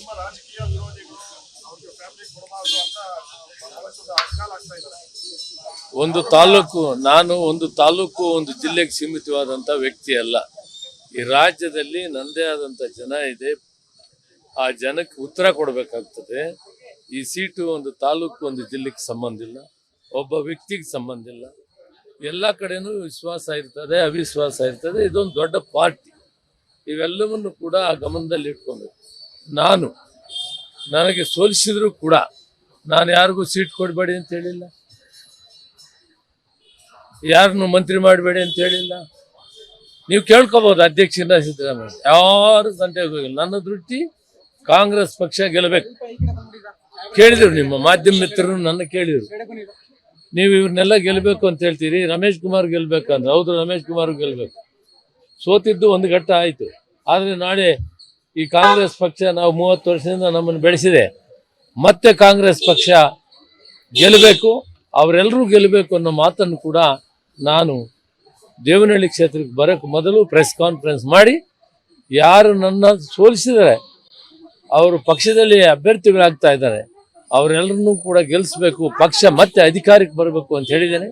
ನಿಮ್ಮ ರಾಜಕೀಯ ವಿರೋಧಿಗಳು ಅವ್ರಿಗೆ ಫ್ಯಾಮಿಲಿ ಕೊಡಬಾರ್ದು ಅಂತ ಬಹಳಷ್ಟು ಅರ್ಕಾಲ್ ಆಗ್ತಾ ಇದ್ದಾರೆ. ಒಂದು ತಾಲೂಕು ಒಂದು ಜಿಲ್ಲೆಗೆ ಸೀಮಿತವಾದಂಥ ವ್ಯಕ್ತಿ ಅಲ್ಲ. ಈ ರಾಜ್ಯದಲ್ಲಿ ನನ್ನದೇ ಆದಂಥ ಜನ ಇದೆ. ಆ ಜನಕ್ಕೆ ಉತ್ತರ ಕೊಡಬೇಕಾಗ್ತದೆ. ಈ ಸೀಟು ಒಂದು ತಾಲೂಕು ಒಂದು ಜಿಲ್ಲೆಗೆ ಸಂಬಂಧ ಇಲ್ಲ, ಒಬ್ಬ ವ್ಯಕ್ತಿಗೆ ಸಂಬಂಧ ಇಲ್ಲ. ಎಲ್ಲ ಕಡೆನೂ ವಿಶ್ವಾಸ ಇರ್ತದೆ, ಅವಿಶ್ವಾಸ ಇರ್ತದೆ. ಇದೊಂದು ದೊಡ್ಡ ಪಾರ್ಟಿ. ಇವೆಲ್ಲವನ್ನು ಕೂಡ ಗಮನದಲ್ಲಿ ಇಟ್ಕೊಬೇಕು. ನನಗೆ ಸೋಲಿಸಿದ್ರು ಕೂಡ ನಾನು ಯಾರಿಗೂ ಸೀಟ್ ಕೊಡಬೇಡಿ ಅಂತ ಹೇಳಿಲ್ಲ, ಯಾರನ್ನು ಮಂತ್ರಿ ಮಾಡಬೇಡಿ ಅಂತ ಹೇಳಿಲ್ಲ. ನೀವು ಕೇಳ್ಕೋಬಹುದು ಅಧ್ಯಕ್ಷನ ಸಿದ್ದರಾಮಯ್ಯ ಯಾರು ಗಂಟೆಗೆ ಹೋಗಿಲ್ಲ. ನನ್ನ ದೃಷ್ಟಿ ಕಾಂಗ್ರೆಸ್ ಪಕ್ಷ ಗೆಲ್ಲಬೇಕು. ಕೇಳಿದ್ರು, ನಿಮ್ಮ ಮಾಧ್ಯಮ ಮಿತ್ರರು ನನ್ನ ಕೇಳಿದ್ರು, ನೀವು ಇವ್ರನ್ನೆಲ್ಲ ಗೆಲ್ಲಬೇಕು ಅಂತ ಹೇಳ್ತೀರಿ, ರಮೇಶ್ ಕುಮಾರ್ ಗೆಲ್ಬೇಕಂದ್ರೆ. ಹೌದು, ರಮೇಶ್ ಕುಮಾರ್ ಗೆಲ್ಬೇಕು. ಸೋತಿದ್ದು ಒಂದು ಘಟ್ಟ ಆಯಿತು. ಆದರೆ ನಾಳೆ ಈ ಕಾಂಗ್ರೆಸ್ ಪಕ್ಷ, ನಾವು 30 ವರ್ಷದಿಂದ ನಮ್ಮನ್ನು ಬೆಳೆಸಿದೆ, ಮತ್ತೆ ಕಾಂಗ್ರೆಸ್ ಪಕ್ಷ ಗೆಲ್ಲಬೇಕು, ಅವರೆಲ್ಲರೂ ಗೆಲ್ಲಬೇಕು ಅನ್ನೋ ಮಾತನ್ನು ಕೂಡ ನಾನು ದೇವನಹಳ್ಳಿ ಕ್ಷೇತ್ರಕ್ಕೆ ಬರೋಕ್ಕೆ ಮೊದಲು ಪ್ರೆಸ್ ಕಾನ್ಫರೆನ್ಸ್ ಮಾಡಿ, ಯಾರು ನನ್ನ ಸೋಲಿಸಿದರೆ ಅವರು ಪಕ್ಷದಲ್ಲಿ ಅಭ್ಯರ್ಥಿಗಳಾಗ್ತಾ ಇದ್ದಾರೆ, ಅವರೆಲ್ಲರನ್ನೂ ಕೂಡ ಗೆಲ್ಲಿಸಬೇಕು, ಪಕ್ಷ ಮತ್ತೆ ಅಧಿಕಾರಕ್ಕೆ ಬರಬೇಕು ಅಂತ ಹೇಳಿದ್ದೇನೆ.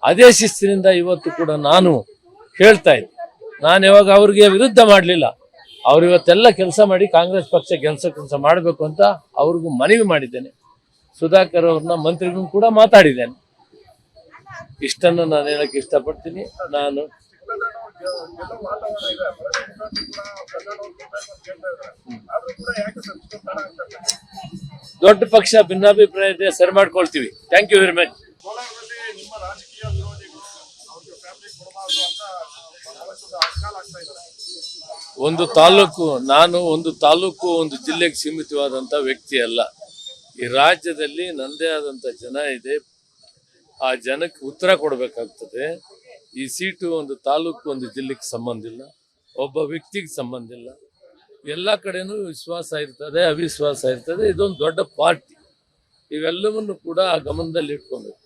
ಅದೇ ಶಿಸ್ತಿನಿಂದ ಇವತ್ತು ಕೂಡ ನಾನು ಹೇಳ್ತಾ ಇದ್ದೆ. ನಾನು ಯಾವಾಗ ಅವ್ರಿಗೆ ವಿರುದ್ಧ ಮಾಡಲಿಲ್ಲ. ಅವ್ರು ಇವತ್ತೆಲ್ಲ ಕೆಲಸ ಮಾಡಿ ಕಾಂಗ್ರೆಸ್ ಪಕ್ಷ ಕೆಲಸ ಮಾಡಬೇಕು ಅಂತ ಅವ್ರಿಗೂ ಮನವಿ ಮಾಡಿದ್ದೇನೆ. ಸುಧಾಕರ್ ಅವ್ರನ್ನ ಮಂತ್ರಿಗೂ ಕೂಡ ಮಾತಾಡಿದ್ದೇನೆ. ಇಷ್ಟನ್ನು ನಾನು ಹೇಳಕ್ಕೆ ಇಷ್ಟಪಡ್ತೀನಿ. ನಾನು ದೊಡ್ಡ ಪಕ್ಷ ಭಿನ್ನಾಭಿಪ್ರಾಯ ಇದೆ, ಸರಿ ಮಾಡ್ಕೊಳ್ತೀವಿ. Thank you very much. ನಿಮ್ಮ ರಾಜಕೀಯ ವಿರೋಧಿಗಳು ಅವ್ರಿಗೆ ಫ್ಯಾಮಿಲಿ ಕೊಡಬಾರ್ದು ಅಂತ ಬಹಳಷ್ಟು ಅರ್ಕಾಲ್ ಆಗ್ತಾ ಇದ್ದಾರೆ. ಒಂದು ತಾಲೂಕು ಒಂದು ಜಿಲ್ಲೆಗೆ ಸೀಮಿತವಾದಂಥ ವ್ಯಕ್ತಿ ಅಲ್ಲ. ಈ ರಾಜ್ಯದಲ್ಲಿ ನನ್ನದೇ ಆದಂಥ ಜನ ಇದೆ. ಆ ಜನಕ್ಕೆ ಉತ್ತರ ಕೊಡಬೇಕಾಗ್ತದೆ. ಈ ಸೀಟು ಒಂದು ತಾಲೂಕು ಒಂದು ಜಿಲ್ಲೆಗೆ ಸಂಬಂಧ ಇಲ್ಲ, ಒಬ್ಬ ವ್ಯಕ್ತಿಗೆ ಸಂಬಂಧ ಇಲ್ಲ. ಎಲ್ಲ ಕಡೆನೂ ವಿಶ್ವಾಸ ಇರ್ತದೆ, ಅವಿಶ್ವಾಸ ಇರ್ತದೆ. ಇದೊಂದು ದೊಡ್ಡ ಪಾರ್ಟಿ. ಇವೆಲ್ಲವನ್ನು ಕೂಡ ಗಮನದಲ್ಲಿ ಇಟ್ಕೊಬೇಕು.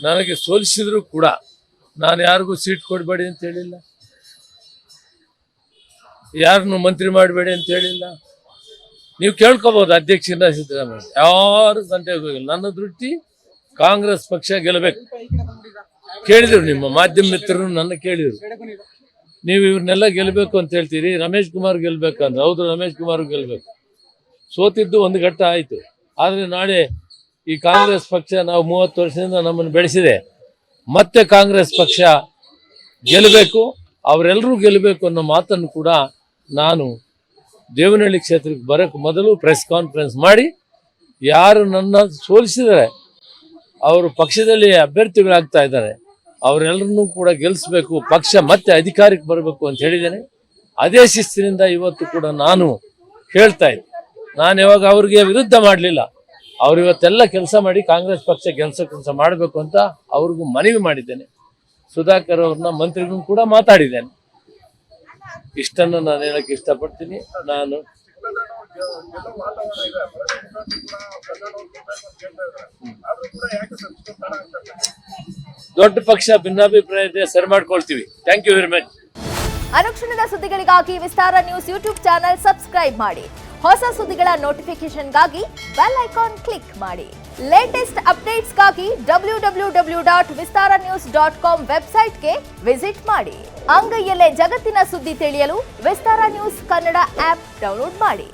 ನನಗೆ ಸೋಲಿಸಿದ್ರು ಕೂಡ ನಾನು ಯಾರಿಗೂ ಸೀಟ್ ಕೊಡಬೇಡಿ ಅಂತ ಹೇಳಿಲ್ಲ, ಯಾರನ್ನು ಮಂತ್ರಿ ಮಾಡಬೇಡಿ ಅಂತ ಹೇಳಿಲ್ಲ. ನೀವು ಕೇಳ್ಕೋಬಹುದು ಅಧ್ಯಕ್ಷನ ಸಿದ್ದರಾಮಯ್ಯ ಯಾರು ಗಂಟೆಗೆ ಹೋಗಿಲ್ಲ. ನನ್ನ ದೃಷ್ಟಿ ಕಾಂಗ್ರೆಸ್ ಪಕ್ಷ ಗೆಲ್ಲಬೇಕು. ಕೇಳಿದ್ರು, ನಿಮ್ಮ ಮಾಧ್ಯಮ ಮಿತ್ರರು ನನ್ನ ಕೇಳಿದ್ರು, ನೀವು ಇವ್ರನ್ನೆಲ್ಲ ಗೆಲ್ಲಬೇಕು ಅಂತ ಹೇಳ್ತೀರಿ, ರಮೇಶ್ ಕುಮಾರ್ ಗೆಲ್ಬೇಕಂದ್ರೆ. ಹೌದು, ರಮೇಶ್ ಕುಮಾರ್ ಗೆಲ್ಬೇಕು. ಸೋತಿದ್ದು ಒಂದು ಘಟ್ಟ ಆಯಿತು. ಆದರೆ ನಾಳೆ ಈ ಕಾಂಗ್ರೆಸ್ ಪಕ್ಷ, ನಾವು 30 ವರ್ಷದಿಂದ ನಮ್ಮನ್ನು ಬೆಳೆಸಿದೆ, ಮತ್ತೆ ಕಾಂಗ್ರೆಸ್ ಪಕ್ಷ ಗೆಲ್ಲಬೇಕು, ಅವರೆಲ್ಲರೂ ಗೆಲ್ಲಬೇಕು ಅನ್ನೋ ಮಾತನ್ನು ಕೂಡ ನಾನು ದೇವನಹಳ್ಳಿ ಕ್ಷೇತ್ರಕ್ಕೆ ಬರೋಕ್ಕೆ ಮೊದಲು ಪ್ರೆಸ್ ಕಾನ್ಫರೆನ್ಸ್ ಮಾಡಿ, ಯಾರು ನನ್ನ ಸೋಲಿಸಿದರೆ ಅವರು ಪಕ್ಷದಲ್ಲಿ ಅಭ್ಯರ್ಥಿಗಳಾಗ್ತಾ ಇದ್ದಾರೆ, ಅವರೆಲ್ಲರನ್ನೂ ಕೂಡ ಗೆಲ್ಲಿಸಬೇಕು, ಪಕ್ಷ ಮತ್ತೆ ಅಧಿಕಾರಕ್ಕೆ ಬರಬೇಕು ಅಂತ ಹೇಳಿದ್ದೇನೆ. ಅದೇ ಶಿಸ್ತಿನಿಂದ ಇವತ್ತು ಕೂಡ ನಾನು ಹೇಳ್ತಾ ಇದ್ದೆ. ನಾನು ಯಾವಾಗ ಅವ್ರಿಗೆ ವಿರುದ್ಧ ಮಾಡಲಿಲ್ಲ. ಅವ್ರು ಇವತ್ತೆಲ್ಲ ಕೆಲಸ ಮಾಡಿ ಕಾಂಗ್ರೆಸ್ ಪಕ್ಷ ಕೆಲಸ ಮಾಡಬೇಕು ಅಂತ ಅವ್ರಿಗೂ ಮನವಿ ಮಾಡಿದ್ದೇನೆ. ಸುಧಾಕರ್ ಅವ್ರನ್ನ ಮಂತ್ರಿಗೂ ಕೂಡ ಮಾತಾಡಿದ್ದೇನೆ. ಇಷ್ಟನ್ನು ನಾನು ಹೇಳಕ್ಕೆ ಇಷ್ಟಪಡ್ತೀನಿ. ನಾನು ದೊಡ್ಡ ಪಕ್ಷ ಭಿನ್ನಾಭಿಪ್ರಾಯ ಇದೆ, ಸರಿ ಮಾಡ್ಕೊಳ್ತೀವಿ. Thank you very much. ಅನುಕ್ಷಣದ ಸುದ್ದಿಗಳಿಗಾಗಿ Vistara news YouTube channel subscribe ಮಾಡಿ. ಹೊಸ ಸುದ್ದಿಗಳ ನೋಟಿಫಿಕೇಶನ್ಗಾಗಿ ಬೆಲ್ ಐಕಾನ್ ಕ್ಲಿಕ್ ಮಾಡಿ. ಲೇಟೆಸ್ಟ್ ಅಪ್ಡೇಟ್ಸ್ಗಾಗಿ www.vistaranews.com ವೆಬ್ಸೈಟ್ಗೆ ವಿಸಿಟ್ ಮಾಡಿ. ಅಂಗೈಯಲ್ಲೇ ಜಗತ್ತಿನ ಸುದ್ದಿ ತಿಳಿಯಲು Vistara news Kannada app download ಮಾಡಿ.